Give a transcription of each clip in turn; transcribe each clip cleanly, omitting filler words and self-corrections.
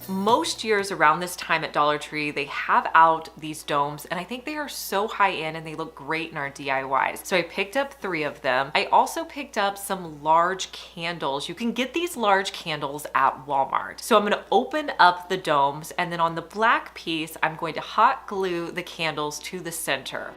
Most years around this time at Dollar Tree, they have out these domes, and I think they are so high end and they look great in our DIYs. So I picked up 3 of them. I also picked up some large candles. You can get these large candles at Walmart. So I'm gonna open up the domes, and then on the black piece, I'm going to hot glue the candles to the center.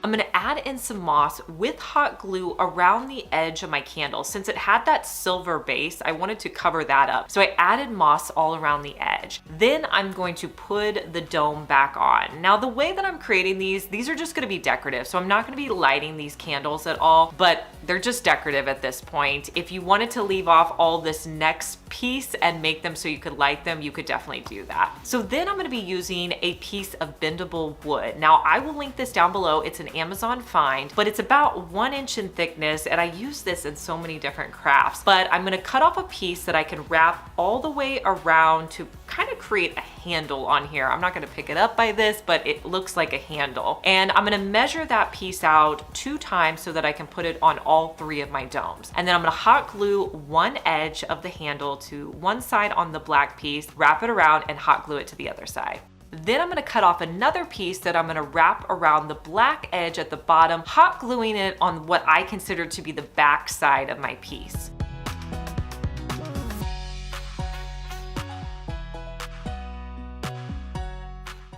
I'm gonna add in some moss with hot glue around the edge of my candle. Since it had that silver base, I wanted to cover that up. So I added moss all around the edge. Then I'm going to put the dome back on. Now the way that I'm creating these are just gonna be decorative. So I'm not gonna be lighting these candles at all, but they're just decorative at this point. If you wanted to leave off all this next piece and make them so you could light them, you could definitely do that. So then I'm gonna be using a piece of bendable wood. Now I will link this down below. It's an Amazon find, but it's about 1 inch in thickness, and I use this in so many different crafts. But I'm gonna cut off a piece that I can wrap all the way around to kind of create a handle on here. I'm not gonna pick it up by this, but it looks like a handle. And I'm gonna measure that piece out 2 times so that I can put it on all 3 of my domes. And then I'm gonna hot glue one edge of the handle to one side on the black piece, wrap it around, and hot glue it to the other side. Then I'm gonna cut off another piece that I'm gonna wrap around the black edge at the bottom, hot gluing it on what I consider to be the back side of my piece.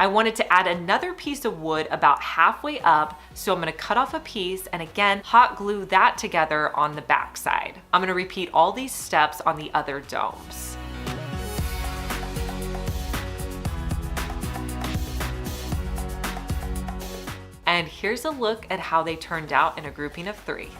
I wanted to add another piece of wood about halfway up, so I'm gonna cut off a piece and again, hot glue that together on the back side. I'm gonna repeat all these steps on the other domes. And here's a look at how they turned out in a grouping of 3.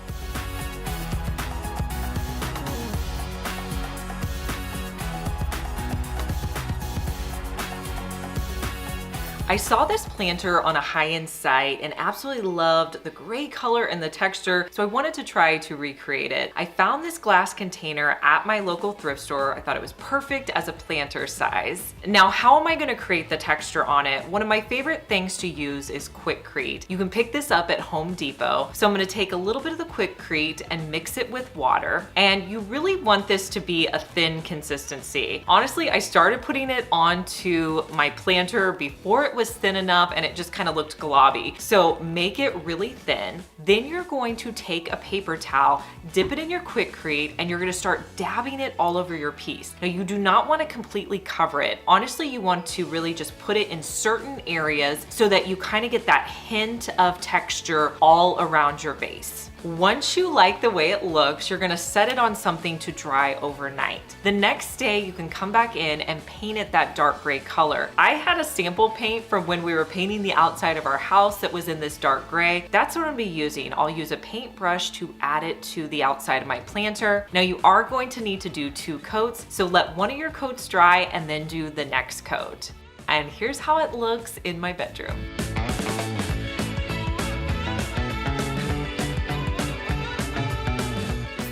I saw this planter on a high-end site and absolutely loved the gray color and the texture, so I wanted to try to recreate it. I found this glass container at my local thrift store. I thought it was perfect as a planter size. Now, how am I gonna create the texture on it? One of my favorite things to use is Quikrete. You can pick this up at Home Depot. So I'm gonna take a little bit of the Quikrete and mix it with water. And you really want this to be a thin consistency. Honestly, I started putting it onto my planter before it was thin enough and it just kind of looked globby. So make it really thin. Then you're going to take a paper towel, dip it in your Quikrete, and you're gonna start dabbing it all over your piece. Now you do not want to completely cover it. Honestly, you want to really just put it in certain areas so that you kind of get that hint of texture all around your base. Once you like the way it looks, you're gonna set it on something to dry overnight. The next day, you can come back in and paint it that dark gray color. I had a sample paint from when we were painting the outside of our house that was in this dark gray. That's what I'm gonna be using. I'll use a paintbrush to add it to the outside of my planter. Now you are going to need to do 2 coats, so let one of your coats dry and then do the next coat. And here's how it looks in my bedroom.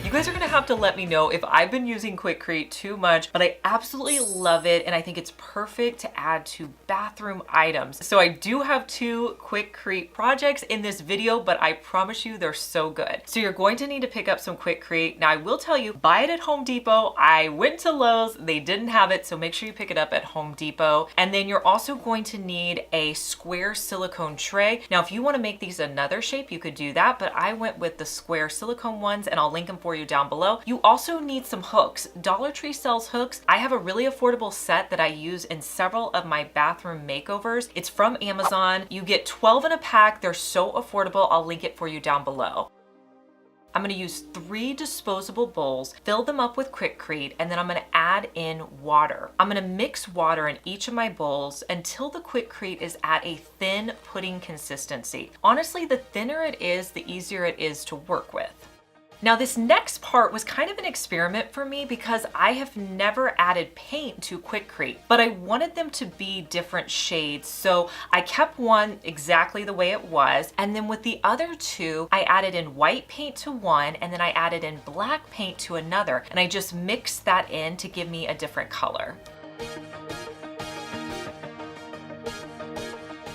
You guys are gonna have to let me know if I've been using Quikrete too much, but I absolutely love it and I think it's perfect to add to bathroom items. So I do have 2 Quikrete projects in this video, but I promise you they're so good. So you're going to need to pick up some Quikrete. Now I will tell you, buy it at Home Depot. I went to Lowe's, they didn't have it, so make sure you pick it up at Home Depot. And then you're also going to need a square silicone tray. Now if you wanna make these another shape, you could do that, but I went with the square silicone ones and I'll link them for you down below. You also need some hooks. Dollar Tree sells hooks. I have a really affordable set that I use in several of my bathroom makeovers. It's from Amazon. You get 12 in a pack. They're so affordable. I'll link it for you down below. I'm gonna use 3 disposable bowls, fill them up with Quikrete, and then I'm gonna add in water. I'm gonna mix water in each of my bowls until the Quikrete is at a thin pudding consistency. Honestly, the thinner it is, the easier it is to work with. Now this next part was kind of an experiment for me because I have never added paint to Quikrete, but I wanted them to be different shades. So I kept one exactly the way it was. And then with the other 2, I added in white paint to one and then I added in black paint to another. And I just mixed that in to give me a different color.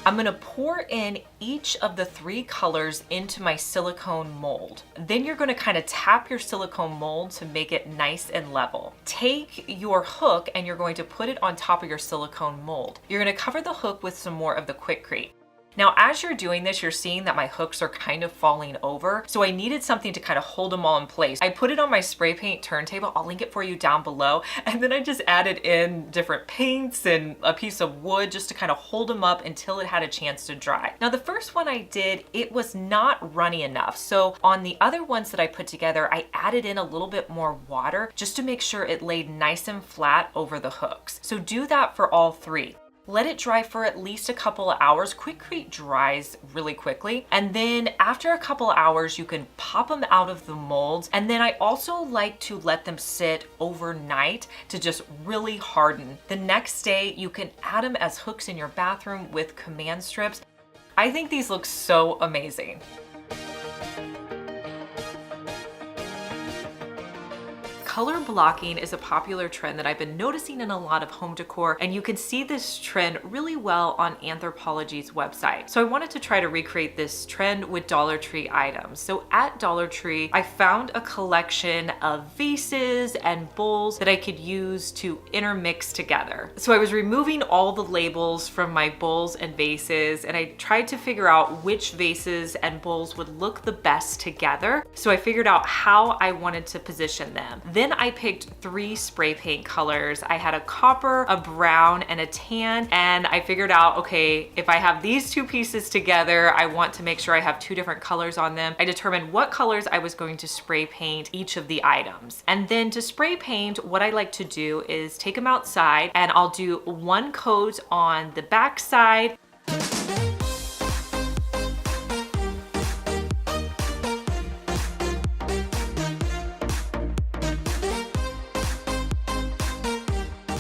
I'm gonna pour in each of the 3 colors into my silicone mold. Then you're gonna kind of tap your silicone mold to make it nice and level. Take your hook and you're going to put it on top of your silicone mold. You're gonna cover the hook with some more of the Quikrete. Now, as you're doing this, you're seeing that my hooks are kind of falling over. So I needed something to kind of hold them all in place. I put it on my spray paint turntable. I'll link it for you down below. And then I just added in different paints and a piece of wood just to kind of hold them up until it had a chance to dry. Now, the first one I did, it was not runny enough. So on the other ones that I put together, I added in a little bit more water just to make sure it laid nice and flat over the hooks. So do that for all 3. Let it dry for at least a couple of hours. Quikrete dries really quickly. And then after a couple of hours, you can pop them out of the molds. And then I also like to let them sit overnight to just really harden. The next day, you can add them as hooks in your bathroom with command strips. I think these look so amazing. Color blocking is a popular trend that I've been noticing in a lot of home decor, and you can see this trend really well on Anthropologie's website. So I wanted to try to recreate this trend with Dollar Tree items. So at Dollar Tree, I found a collection of vases and bowls that I could use to intermix together. So I was removing all the labels from my bowls and vases, and I tried to figure out which vases and bowls would look the best together. So I figured out how I wanted to position them. Then I picked 3 spray paint colors. I had a copper, a brown, and a tan. And I figured out, okay, if I have these 2 pieces together, I want to make sure I have 2 different colors on them. I determined what colors I was going to spray paint each of the items. And then to spray paint, what I like to do is take them outside and I'll do 1 coat on the back side.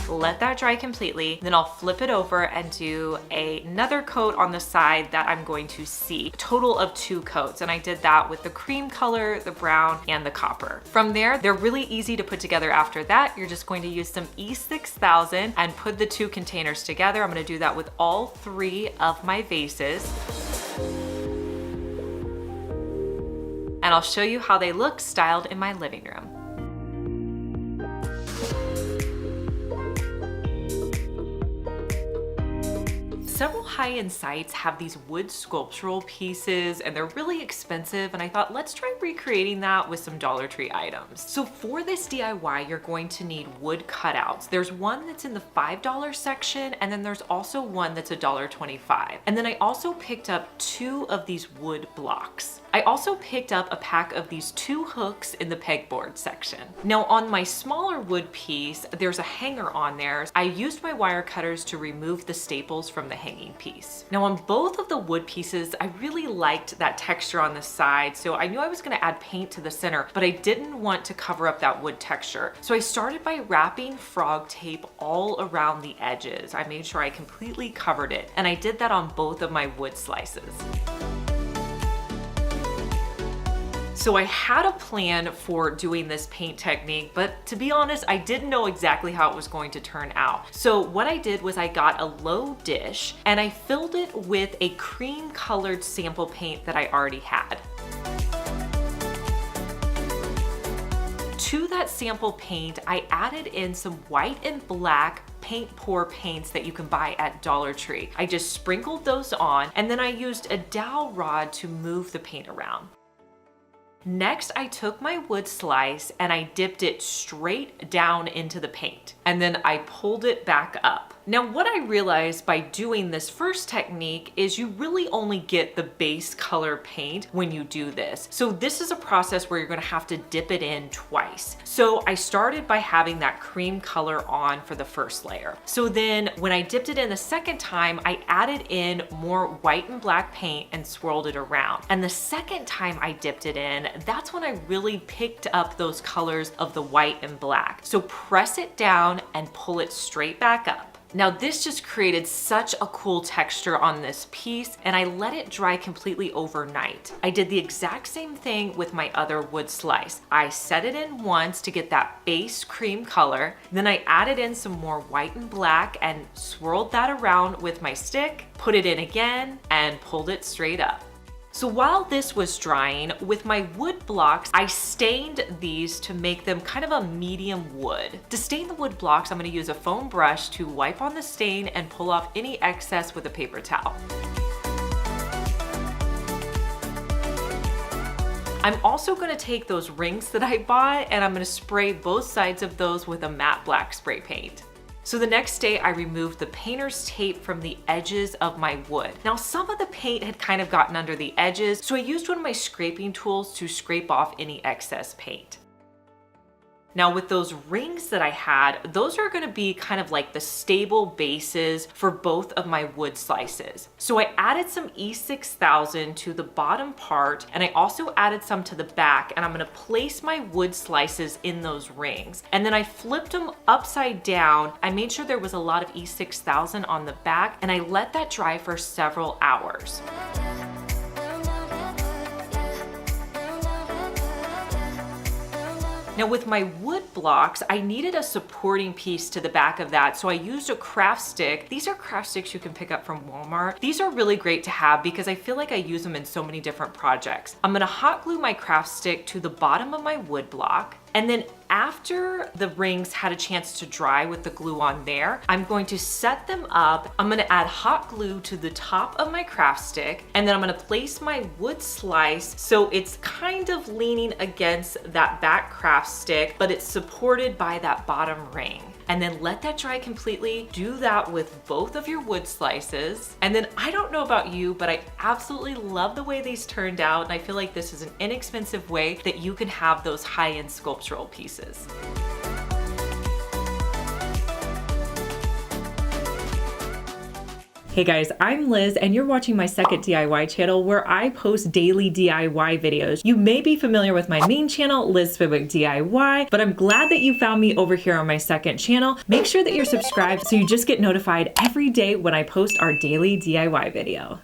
Let that dry completely. Then I'll flip it over and do another coat on the side that I'm going to see. A total of 2 coats. And I did that with the cream color, the brown, and the copper. From there, they're really easy to put together after that. You're just going to use some E6000 and put the 2 containers together. I'm gonna do that with all 3 of my vases. And I'll show you how they look styled in my living room. Several high-end sites have these wood sculptural pieces and they're really expensive, and I thought let's try recreating that with some Dollar Tree items. So for this DIY, you're going to need wood cutouts. There's one that's in the $5 section, and then there's also one that's $1.25. And then I also picked up 2 of these wood blocks. I also picked up a pack of these 2 hooks in the pegboard section. Now on my smaller wood piece, there's a hanger on there. I used my wire cutters to remove the staples from the hanging piece. Now on both of the wood pieces, I really liked that texture on the side, so I knew I was gonna add paint to the center, but I didn't want to cover up that wood texture. So I started by wrapping frog tape all around the edges. I made sure I completely covered it, and I did that on both of my wood slices. So I had a plan for doing this paint technique, but to be honest, I didn't know exactly how it was going to turn out. So what I did was I got a low dish and I filled it with a cream colored sample paint that I already had. To that sample paint, I added in some white and black paint pour paints that you can buy at Dollar Tree. I just sprinkled those on, and then I used a dowel rod to move the paint around. Next, I took my wood slice and I dipped it straight down into the paint, and then I pulled it back up. Now, what I realized by doing this first technique is you really only get the base color paint when you do this. So this is a process where you're gonna have to dip it in twice. So I started by having that cream color on for the first layer. So then when I dipped it in the second time, I added in more white and black paint and swirled it around. And the second time I dipped it in, that's when I really picked up those colors of the white and black. So press it down and pull it straight back up. Now this just created such a cool texture on this piece, and I let it dry completely overnight. I did the exact same thing with my other wood slice. I set it in once to get that base cream color, then I added in some more white and black and swirled that around with my stick, put it in again, and pulled it straight up. So while this was drying, with my wood blocks, I stained these to make them kind of a medium wood. To stain the wood blocks, I'm going to use a foam brush to wipe on the stain and pull off any excess with a paper towel. I'm also going to take those rings that I bought and I'm going to spray both sides of those with a matte black spray paint. So the next day I removed the painter's tape from the edges of my wood. Now some of the paint had kind of gotten under the edges, so I used one of my scraping tools to scrape off any excess paint. Now with those rings that I had, those are going to be kind of like the stable bases for both of my wood slices. So I added some E6000 to the bottom part, and I also added some to the back, and I'm going to place my wood slices in those rings. And then I flipped them upside down. I made sure there was a lot of E6000 on the back, and I let that dry for several hours. Now with my wood blocks, I needed a supporting piece to the back of that, so I used a craft stick. These are craft sticks you can pick up from Walmart. These are really great to have because I feel like I use them in so many different projects. I'm gonna hot glue my craft stick to the bottom of my wood block, and then after the rings had a chance to dry with the glue on there, I'm going to set them up. I'm gonna add hot glue to the top of my craft stick, and then I'm gonna place my wood slice so it's kind of leaning against that back craft stick, but it's supported by that bottom ring. And then let that dry completely. Do that with both of your wood slices. And then I don't know about you, but I absolutely love the way these turned out. And I feel like this is an inexpensive way that you can have those high-end sculptural pieces. Hey guys, I'm Liz and you're watching my second DIY channel where I post daily DIY videos. You may be familiar with my main channel, Liz Fenwick DIY, but I'm glad that you found me over here on my second channel. Make sure that you're subscribed so you just get notified every day when I post our daily DIY video.